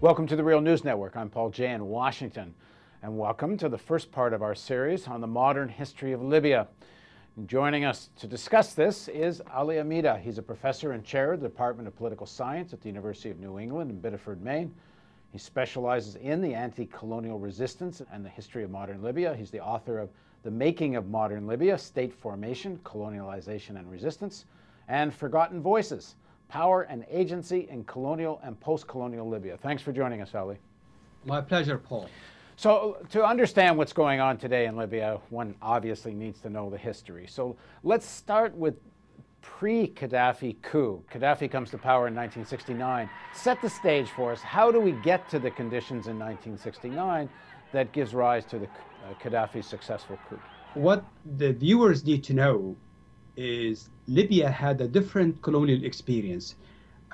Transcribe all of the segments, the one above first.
Welcome to the Real News Network. I'm Paul Jay in Washington, and welcome to the first part of our series on the modern history of Libya. And joining us to discuss this is Ali Ahmida. He's a professor and chair of the Department of Political Science at the University of New England in Biddeford, Maine. He specializes in the anti-colonial resistance and the history of modern Libya. He's the author of The Making of Modern Libya, State Formation, Colonialization and Resistance, and Forgotten Voices, Power and Agency in Colonial and Post-Colonial Libya. Thanks for joining us, Ali. My pleasure, Paul. So to understand what's going on today in Libya, one obviously needs to know the history. So let's start with pre-Gaddafi coup. Gaddafi comes to power in 1969. Set the stage for us. How do we get to the conditions in 1969 that gives rise to the Gaddafi's successful coup? What the viewers need to know is Libya had a different colonial experience.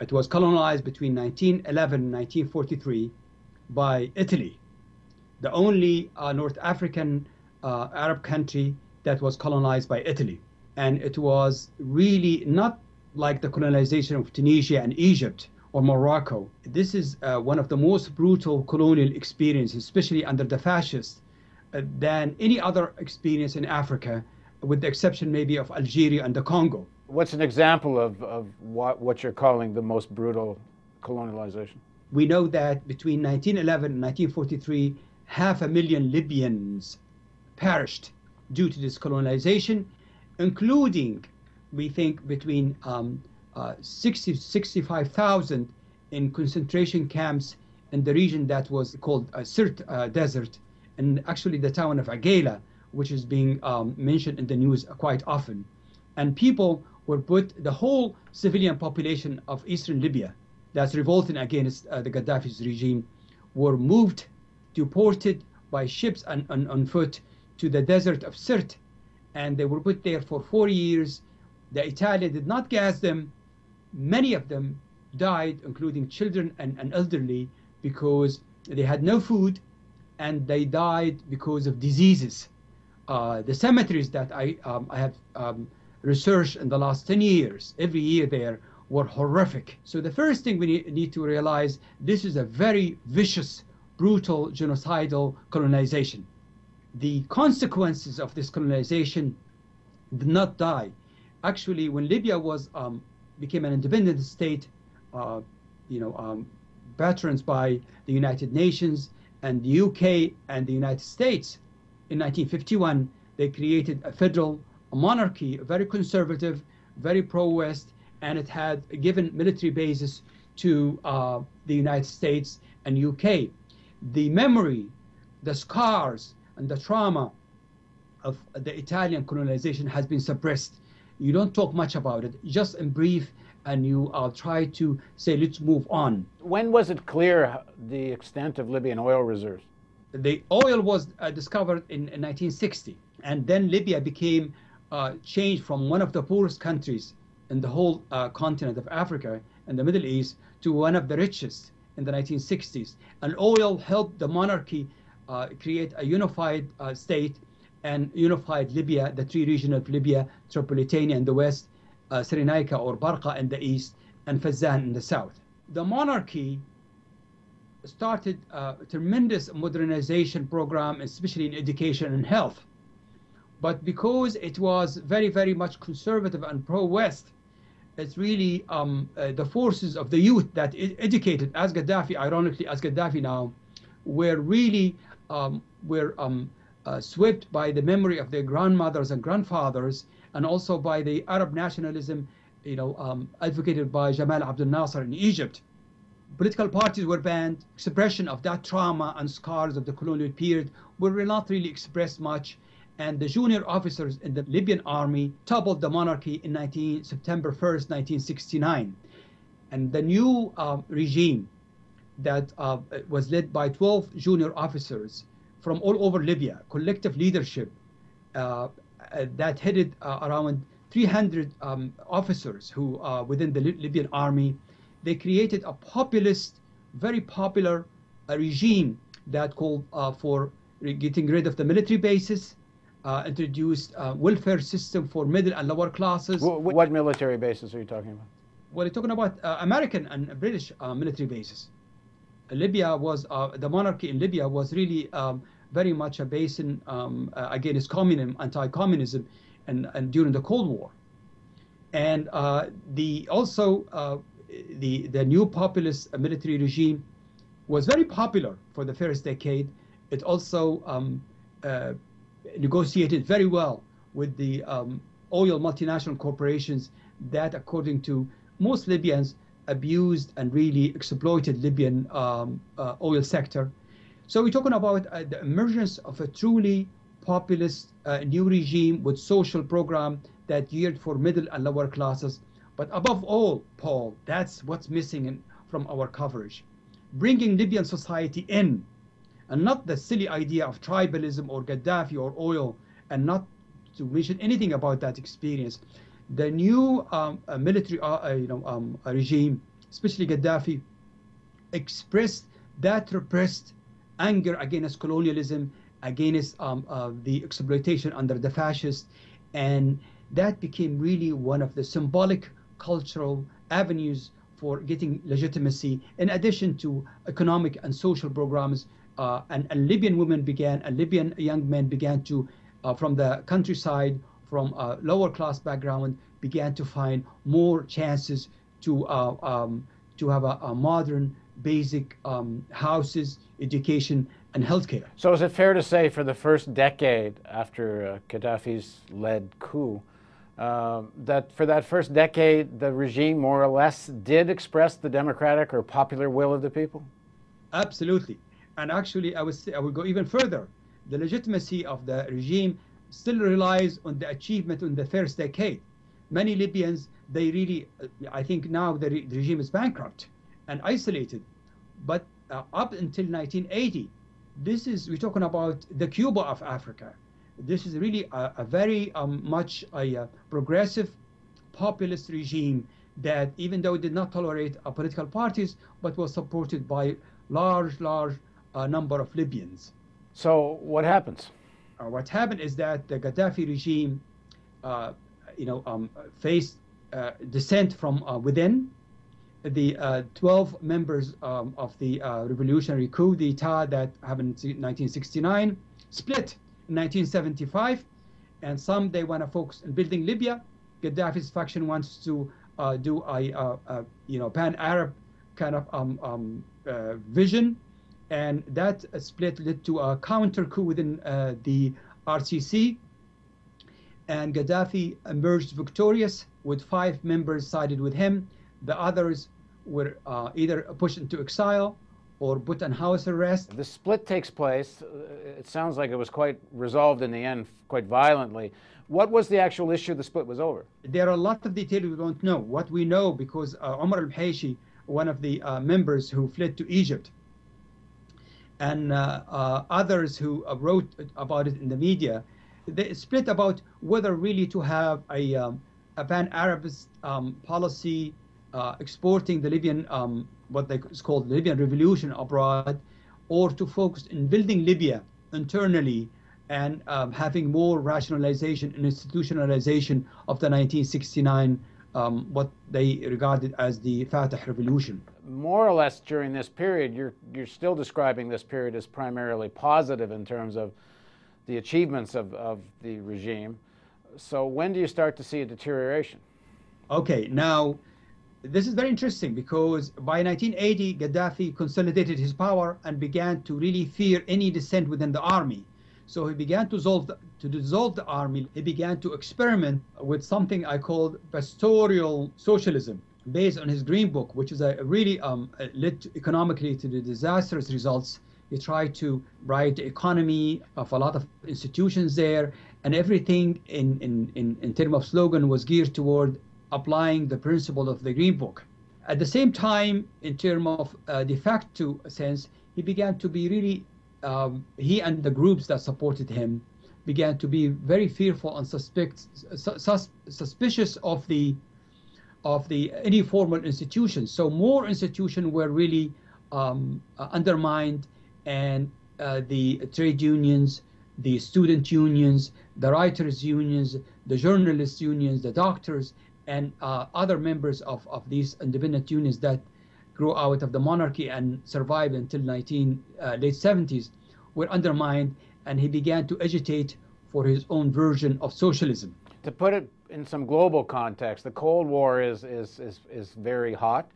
It was colonized between 1911 and 1943 by Italy, the only North African Arab country that was colonized by Italy. And it was really not like the colonization of Tunisia and Egypt or Morocco. This is one of the most brutal colonial experiences, especially under the fascists, than any other experience in Africa, with the exception maybe of Algeria and the Congo. What's an example of what you're calling the most brutal colonialization? We know that between 1911 and 1943, 500,000 Libyans perished due to this colonization, including, we think, between 60 to 65,000 in concentration camps in the region that was called Sirte Desert, and actually the town of Agela, which is being mentioned in the news quite often. And people were put, the whole civilian population of eastern Libya that's revolting against the Gaddafi's regime were moved, deported by ships and on foot to the desert of Sirte. And they were put there for 4 years. The Italians did not gas them. Many of them died, including children and elderly, because they had no food, and they died because of diseases. The cemeteries that I have researched in the last 10 years, every year there, were horrific. So the first thing we need to realize, this is a very vicious, brutal, genocidal colonization. The consequences of this colonization did not die. Actually, when Libya was became an independent state, veterans by the United Nations and the UK and the United States, in 1951, they created a federal monarchy, very conservative, very pro-West, and it had given military bases to the United States and UK. The memory, the scars, and the trauma of the Italian colonization has been suppressed. You don't talk much about it, just in brief, and you try to say, let's move on. When was it clear the extent of Libyan oil reserves? The oil was discovered in 1960, and then Libya became changed from one of the poorest countries in the whole continent of Africa and the Middle East to one of the richest in the 1960s. And oil helped the monarchy create a unified state and unified Libya, the three regions of Libya: Tripolitania in the west, Cyrenaica or Barqa in the east, and Fezzan in the south. The monarchy started a tremendous modernization program, especially in education and health. But because it was very, very much conservative and pro-West, it's really the forces of the youth that educated as Gaddafi, ironically as Gaddafi now, were really swept by the memory of their grandmothers and grandfathers, and also by the Arab nationalism, advocated by Jamal Abdel Nasser in Egypt. Political parties were banned. Expression of that trauma and scars of the colonial period were not really expressed much. And the junior officers in the Libyan army toppled the monarchy in September 1st, 1969. And the new regime that was led by 12 junior officers from all over Libya, collective leadership that headed around 300 officers who within the Libyan army. They created a populist, very popular regime that called for getting rid of the military bases, introduced a welfare system for middle and lower classes. What military bases are you talking about? Well, you're talking about American and British military bases. Libya was the monarchy in Libya was really very much a basin against communism, anti-communism, and during the Cold War. And the new populist military regime was very popular for the first decade. It also negotiated very well with the oil multinational corporations that, according to most Libyans, abused and really exploited Libyan oil sector. So we're talking about the emergence of a truly populist new regime with social program that geared for middle and lower classes. But above all, Paul, that's what's missing from our coverage. Bringing Libyan society in, and not the silly idea of tribalism or Gaddafi or oil, and not to mention anything about that experience. The new military regime, especially Gaddafi, expressed that repressed anger against colonialism, against the exploitation under the fascists, and that became really one of the symbolic cultural avenues for getting legitimacy, in addition to economic and social programs. And Libyan women began, and Libyan young men began to, from the countryside, from a lower class background, began to find more chances to have a modern, basic houses, education, and healthcare. So is it fair to say for the first decade after Gaddafi's led coup, that for that first decade, the regime more or less did express the democratic or popular will of the people? Absolutely. And actually, I would go even further. The legitimacy of the regime still relies on the achievement in the first decade. Many Libyans, they really, I think now the regime is bankrupt and isolated. But up until 1980, we're talking about the Cuba of Africa. This is really a very much a progressive populist regime that, even though it did not tolerate political parties, but was supported by large number of Libyans. So what happens? What happened is that the Gaddafi regime, faced dissent from within. The 12 members of the revolutionary coup d'etat that happened in 1969 split in 1975, and some they want to focus on building Libya. Gaddafi's faction wants to do a pan-Arab kind of vision, and that split led to a counter coup within the RCC, and Gaddafi emerged victorious with 5 members sided with him. The others were either pushed into exile or put on house arrest. The split takes place. It sounds like it was quite resolved in the end, quite violently. What was the actual issue the split was over? There are a lot of details we don't know. What we know, because Omar al-Bhaishi, one of the members who fled to Egypt, and others who wrote about it in the media, they split about whether really to have a pan-Arabist policy exporting the Libyan, what they call the Libyan revolution abroad, or to focus in building Libya internally and having more rationalization and institutionalization of the 1969, what they regarded as the Fatah revolution. More or less during this period, you're still describing this period as primarily positive in terms of the achievements of the regime. So when do you start to see a deterioration? Okay, now this is very interesting, because by 1980, Gaddafi consolidated his power and began to really fear any dissent within the army. So he began to dissolve the army. He began to experiment with something I called pastoral socialism, based on his Green Book, which is really led economically to the disastrous results. He tried to write the economy of a lot of institutions there, and everything in terms of slogan was geared toward applying the principle of the Green Book. At the same time, in terms of de facto sense, he began to be really, he and the groups that supported him began to be very fearful and suspicious of the any formal institutions. So more institutions were really undermined, and the trade unions, the student unions, the writers unions, the journalists unions, the doctors, and other members of these independent unions that grew out of the monarchy and survived until late 70s, were undermined, and he began to agitate for his own version of socialism. To put it in some global context, the Cold War is very hot.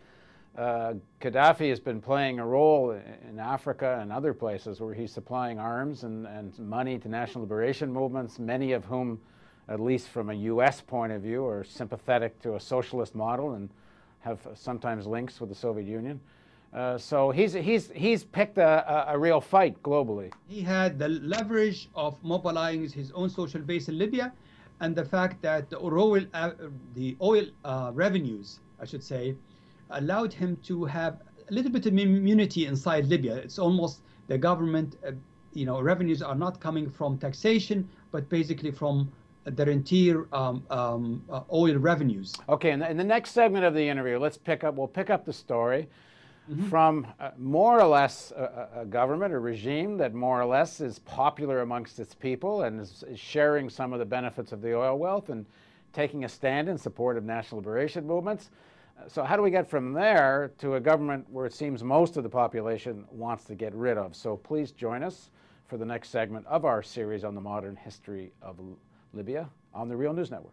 Gaddafi has been playing a role in Africa and other places where he's supplying arms and money to national liberation movements, many of whom, at least from a U.S. point of view, are sympathetic to a socialist model and have sometimes links with the Soviet Union. So he's picked a real fight globally. He had the leverage of mobilizing his own social base in Libya, and the fact that the oil revenues, I should say, allowed him to have a little bit of immunity inside Libya. It's almost the government, revenues are not coming from taxation, but basically from the rentier oil revenues. Okay, in the next segment of the interview, we'll pick up the story from more or less a government, a regime that more or less is popular amongst its people and is sharing some of the benefits of the oil wealth and taking a stand in support of national liberation movements. So how do we get from there to a government where it seems most of the population wants to get rid of? So please join us for the next segment of our series on the modern history of Libya on the Real News Network.